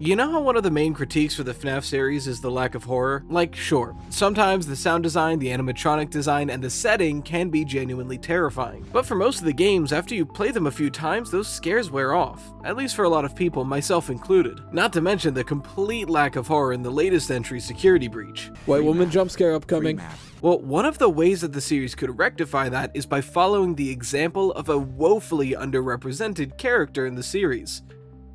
You know how one of the main critiques for the FNAF series is the lack of horror? Like, sure, sometimes the sound design, the animatronic design, and the setting can be genuinely terrifying. But for most of the games, after you play them a few times, those scares wear off. At least for a lot of people, myself included. Not to mention the complete lack of horror in the latest entry, Security Breach. White woman jump scare upcoming. Well, one of the ways that the series could rectify that is by following the example of a woefully underrepresented character in the series,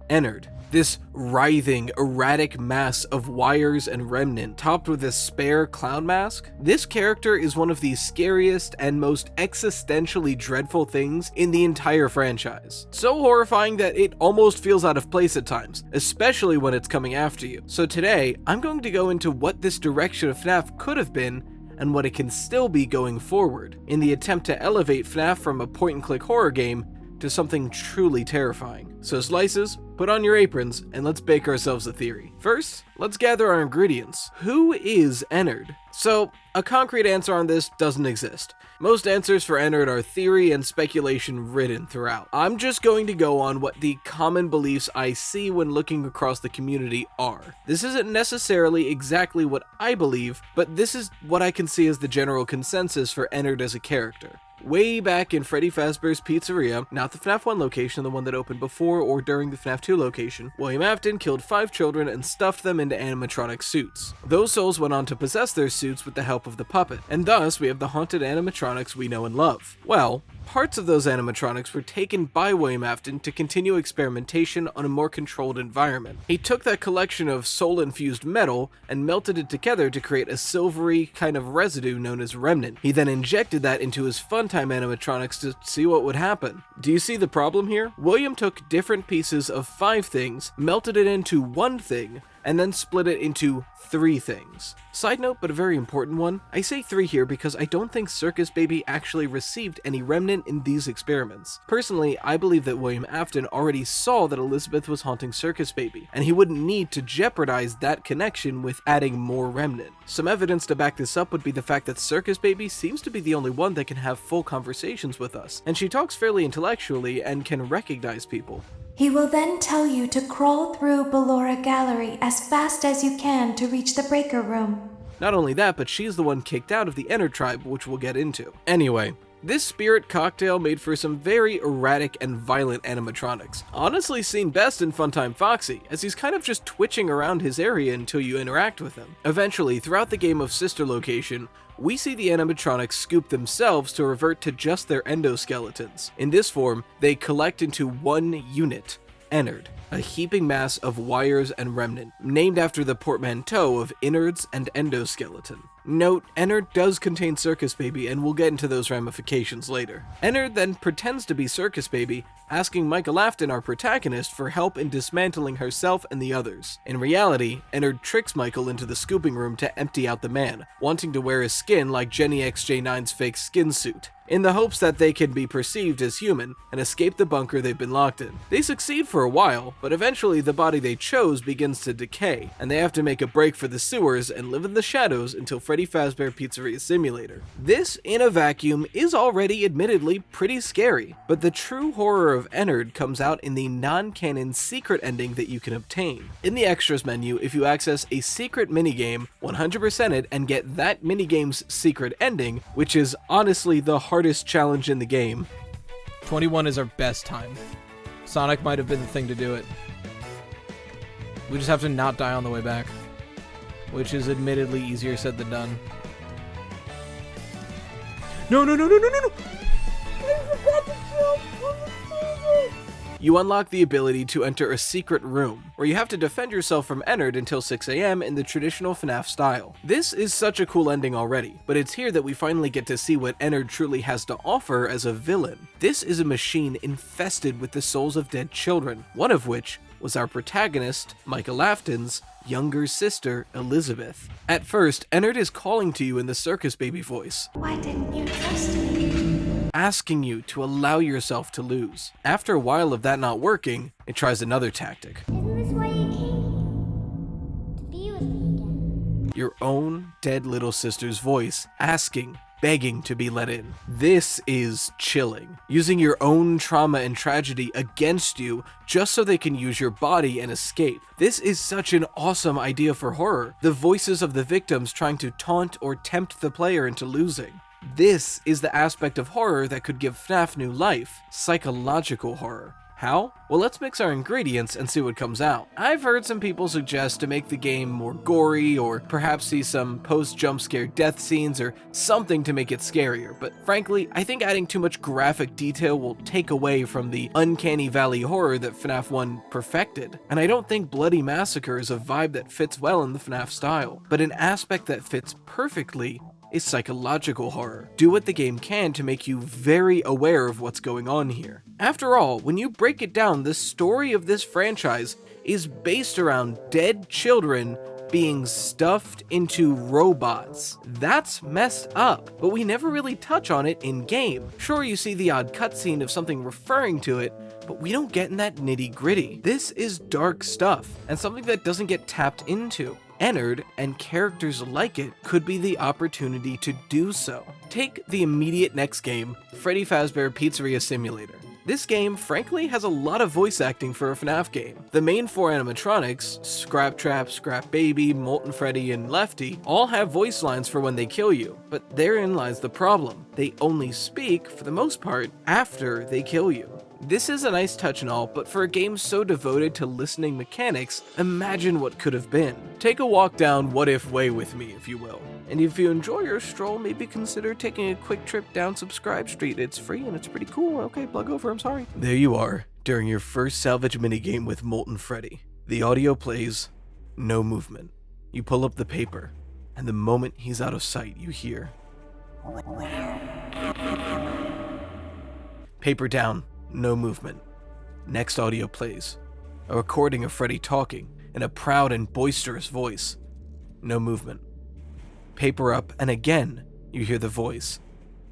Ennard. This writhing, erratic mass of wires and remnant topped with a spare clown mask. This character is one of the scariest and most existentially dreadful things in the entire franchise. So horrifying that it almost feels out of place at times, especially when it's coming after you. So today, I'm going to go into what this direction of FNAF could have been and what it can still be going forward, in the attempt to elevate FNAF from a point-and-click horror game to something truly terrifying. So slices, put on your aprons, and let's bake ourselves a theory. First, let's gather our ingredients. Who is Ennard? So, a concrete answer on this doesn't exist. Most answers for Ennard are theory and speculation ridden throughout. I'm just going to go on what the common beliefs I see when looking across the community are. This isn't necessarily exactly what I believe, but this is what I can see as the general consensus for Ennard as a character. Way back in Freddy Fazbear's Pizzeria, not the FNAF 1 location, the one that opened before or during the FNAF 2 location, William Afton killed 5 children and stuffed them into animatronic suits. Those souls went on to possess their suits with the help of the puppet, and thus we have the haunted animatronics we know and love. Well, parts of those animatronics were taken by William Afton to continue experimentation on a more controlled environment. He took that collection of soul-infused metal and melted it together to create a silvery kind of residue known as remnant. He then injected that into his Funtime animatronics to see what would happen. Do you see the problem here? William took different pieces of 5 things, melted it into one thing, and then split it into 3 things. Side note, but a very important one, I say 3 here because I don't think Circus Baby actually received any remnant in these experiments. Personally, I believe that William Afton already saw that Elizabeth was haunting Circus Baby, and he wouldn't need to jeopardize that connection with adding more remnant. Some evidence to back this up would be the fact that Circus Baby seems to be the only one that can have full conversations with us, and she talks fairly intellectually and can recognize people. He will then tell you to crawl through Ballora Gallery as fast as you can to reach the breaker room. Not only that, but she's the one kicked out of the Ennard tribe, which we'll get into. Anyway, this spirit cocktail made for some very erratic and violent animatronics. Honestly seen best in Funtime Foxy, as he's kind of just twitching around his area until you interact with him. Eventually, throughout the game of Sister Location, we see the animatronics scoop themselves to revert to just their endoskeletons. In this form, they collect into one unit, Ennard, a heaping mass of wires and remnant, named after the portmanteau of innards and endoskeleton. Note, Ennard does contain Circus Baby, and we'll get into those ramifications later. Ennard then pretends to be Circus Baby, asking Michael Afton, our protagonist, for help in dismantling herself and the others. In reality, Ennard tricks Michael into the scooping room to empty out the man, wanting to wear his skin like Jenny XJ9's fake skin suit, in the hopes that they can be perceived as human and escape the bunker they've been locked in. They succeed for a while, but eventually the body they chose begins to decay, and they have to make a break for the sewers and live in the shadows until Freddy Fazbear Pizzeria Simulator. This, in a vacuum, is already admittedly pretty scary, but the true horror of Ennard comes out in the non-canon secret ending that you can obtain. In the extras menu, if you access a secret minigame, 100% it, and get that minigame's secret ending, which is honestly the hardest challenge in the game. 21 is our best time. Sonic might have been the thing to do it. We just have to not die on the way back, which is admittedly easier said than done. No, no, no, no, no, no, no! You unlock the ability to enter a secret room, where you have to defend yourself from Ennard until 6 AM in the traditional FNAF style. This is such a cool ending already, but it's here that we finally get to see what Ennard truly has to offer as a villain. This is a machine infested with the souls of dead children, one of which was our protagonist, Michael Afton's younger sister, Elizabeth. At first, Ennard is calling to you in the Circus Baby voice. Why didn't you trust me? Asking you to allow yourself to lose. After a while of that not working, it tries another tactic. Isn't this why you came? To be with me again. Your own dead little sister's voice asking begging to be let in. This is chilling. Using your own trauma and tragedy against you just so they can use your body and escape. This is such an awesome idea for horror. The voices of the victims trying to taunt or tempt the player into losing. This is the aspect of horror that could give FNAF new life. Psychological horror. How? Well, let's mix our ingredients and see what comes out. I've heard some people suggest to make the game more gory, or perhaps see some post-jump scare death scenes or something to make it scarier, but frankly, I think adding too much graphic detail will take away from the uncanny valley horror that FNAF 1 perfected. And I don't think Bloody Massacre is a vibe that fits well in the FNAF style, but an aspect that fits perfectly is psychological horror. Do what the game can to make you very aware of what's going on here. After all, when you break it down, the story of this franchise is based around dead children being stuffed into robots. That's messed up, but we never really touch on it in game. Sure, you see the odd cutscene of something referring to it, but we don't get in that nitty-gritty. This is dark stuff, and something that doesn't get tapped into. Ennard and characters like it could be the opportunity to do so. Take the immediate next game, Freddy Fazbear Pizzeria Simulator. This game, frankly, has a lot of voice acting for a FNAF game. The main 4 animatronics, Scrap Trap, Scrap Baby, Molten Freddy, and Lefty, all have voice lines for when they kill you, but therein lies the problem. They only speak, for the most part, after they kill you. This is a nice touch and all, but for a game so devoted to listening mechanics, imagine what could have been. Take a walk down What If Way with me, if you will. And if you enjoy your stroll, maybe consider taking a quick trip down Subscribe Street. It's free and it's pretty cool. Okay, plug over, I'm sorry. There you are, during your first salvage minigame with Molten Freddy. The audio plays, no movement. You pull up the paper, and the moment he's out of sight, you hear. Paper down, no movement. Next audio plays. A recording of Freddy talking in a proud and boisterous voice. No movement. Paper up, and again, you hear the voice.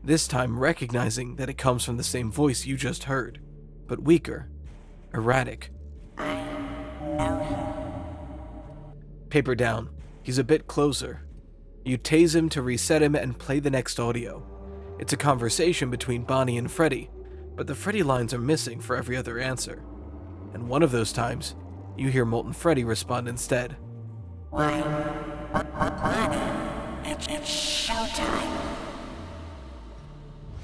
This time recognizing that it comes from the same voice you just heard, but weaker, erratic. Paper down. He's a bit closer. You tase him to reset him and play the next audio. It's a conversation between Bonnie and Freddy, but the Freddy lines are missing for every other answer. And one of those times, you hear Molten Freddy respond instead. It's showtime.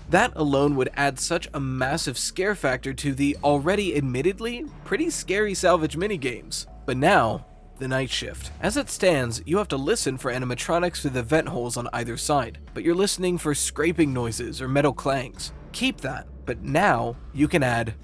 That alone would add such a massive scare factor to the already admittedly pretty scary salvage minigames. But now, the night shift. As it stands, you have to listen for animatronics through the vent holes on either side, but you're listening for scraping noises or metal clangs. Keep that, but now you can add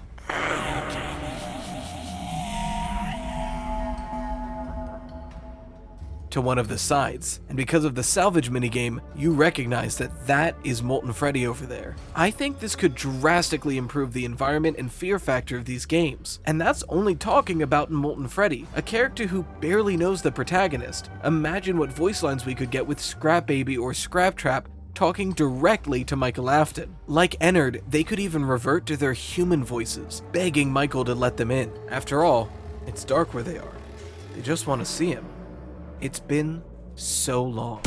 to one of the sides, and because of the salvage minigame, you recognize that that is Molten Freddy over there. I think this could drastically improve the environment and fear factor of these games, and that's only talking about Molten Freddy, a character who barely knows the protagonist. Imagine what voice lines we could get with Scrap Baby or Scrap Trap talking directly to Michael Afton. Like Ennard, they could even revert to their human voices, begging Michael to let them in. After all, it's dark where they are. They just want to see him. It's been so long.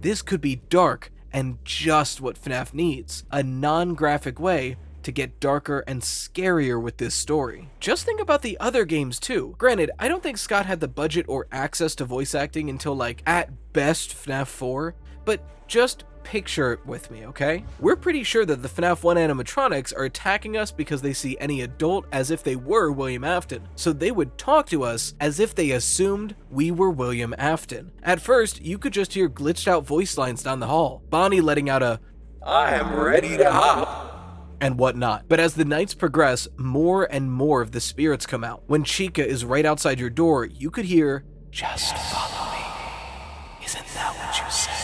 This could be dark and just what FNAF needs, a non-graphic way to get darker and scarier with this story. Just think about the other games too. Granted, I don't think Scott had the budget or access to voice acting until like at best FNAF 4, but just picture it with me, okay? We're pretty sure that the FNAF 1 animatronics are attacking us because they see any adult as if they were William Afton, so they would talk to us as if they assumed we were William Afton. At first, you could just hear glitched out voice lines down the hall, Bonnie letting out a "I am ready to hop" and whatnot. But as the nights progress, more and more of the spirits come out. When Chica is right outside your door, you could hear, "Just follow me. Isn't that what you said?"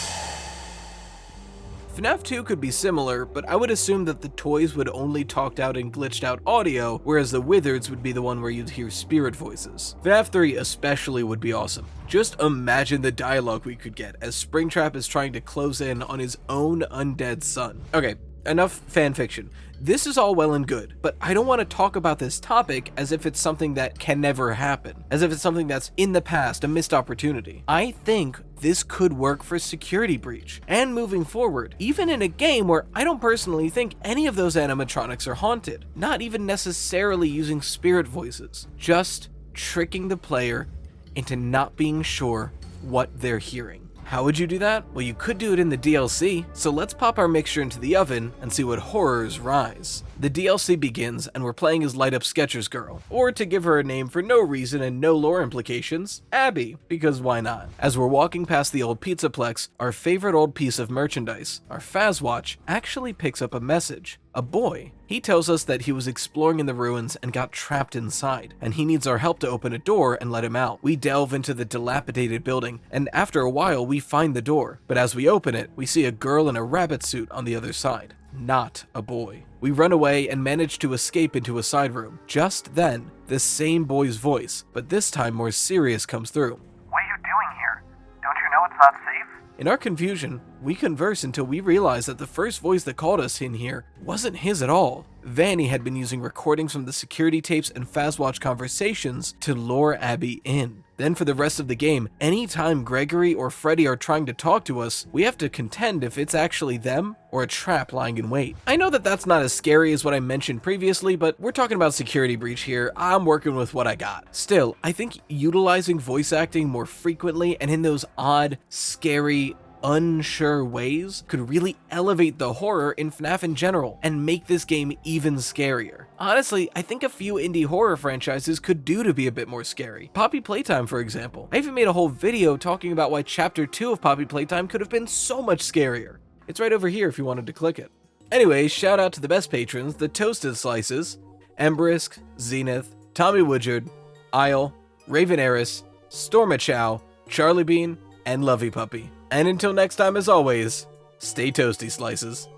FNAF 2 could be similar, but I would assume that the toys would only talked out and glitched out audio, whereas the Wizards would be the one where you'd hear spirit voices. FNAF 3 especially would be awesome. Just imagine the dialogue we could get as Springtrap is trying to close in on his own undead son. Okay, enough fanfiction. This is all well and good, but I don't want to talk about this topic as if it's something that can never happen, as if it's something that's in the past, a missed opportunity. I think this could work for Security Breach, and moving forward, even in a game where I don't personally think any of those animatronics are haunted, not even necessarily using spirit voices, just tricking the player into not being sure what they're hearing. How would you do that? Well, you could do it in the DLC, so let's pop our mixture into the oven and see what horrors rise. The DLC begins and we're playing as Light Up Sketchers Girl, or to give her a name for no reason and no lore implications, Abby, because why not? As we're walking past the old Pizzaplex, our favorite old piece of merchandise, our Fazwatch, actually picks up a message. A boy. He tells us that he was exploring in the ruins and got trapped inside, and he needs our help to open a door and let him out. We delve into the dilapidated building, and after a while we find the door, but as we open it, we see a girl in a rabbit suit on the other side. Not a boy. We run away and manage to escape into a side room. Just then, the same boy's voice, but this time more serious, comes through. What are you doing here? Don't you know it's not safe? In our confusion, we converse until we realize that the first voice that called us in here wasn't his at all. Vanny had been using recordings from the security tapes and Fazwatch conversations to lure Abby in. Then for the rest of the game, anytime Gregory or Freddy are trying to talk to us, we have to contend if it's actually them or a trap lying in wait. I know that that's not as scary as what I mentioned previously, but we're talking about Security Breach here. I'm working with what I got. Still, I think utilizing voice acting more frequently and in those odd, scary, unsure ways could really elevate the horror in FNAF in general and make this game even scarier. Honestly, I think a few indie horror franchises could do to be a bit more scary. Poppy Playtime, for example. I even made a whole video talking about why Chapter 2 of Poppy Playtime could have been so much scarier. It's right over here if you wanted to click it. Anyways, shout out to the best patrons, the Toasted Slices, Embrisk, Zenith, Tommy Woodyard, Isle, Raven Eris, Storma Chow, Charlie Bean, and Lovey Puppy. And until next time, as always, stay toasty, Slices.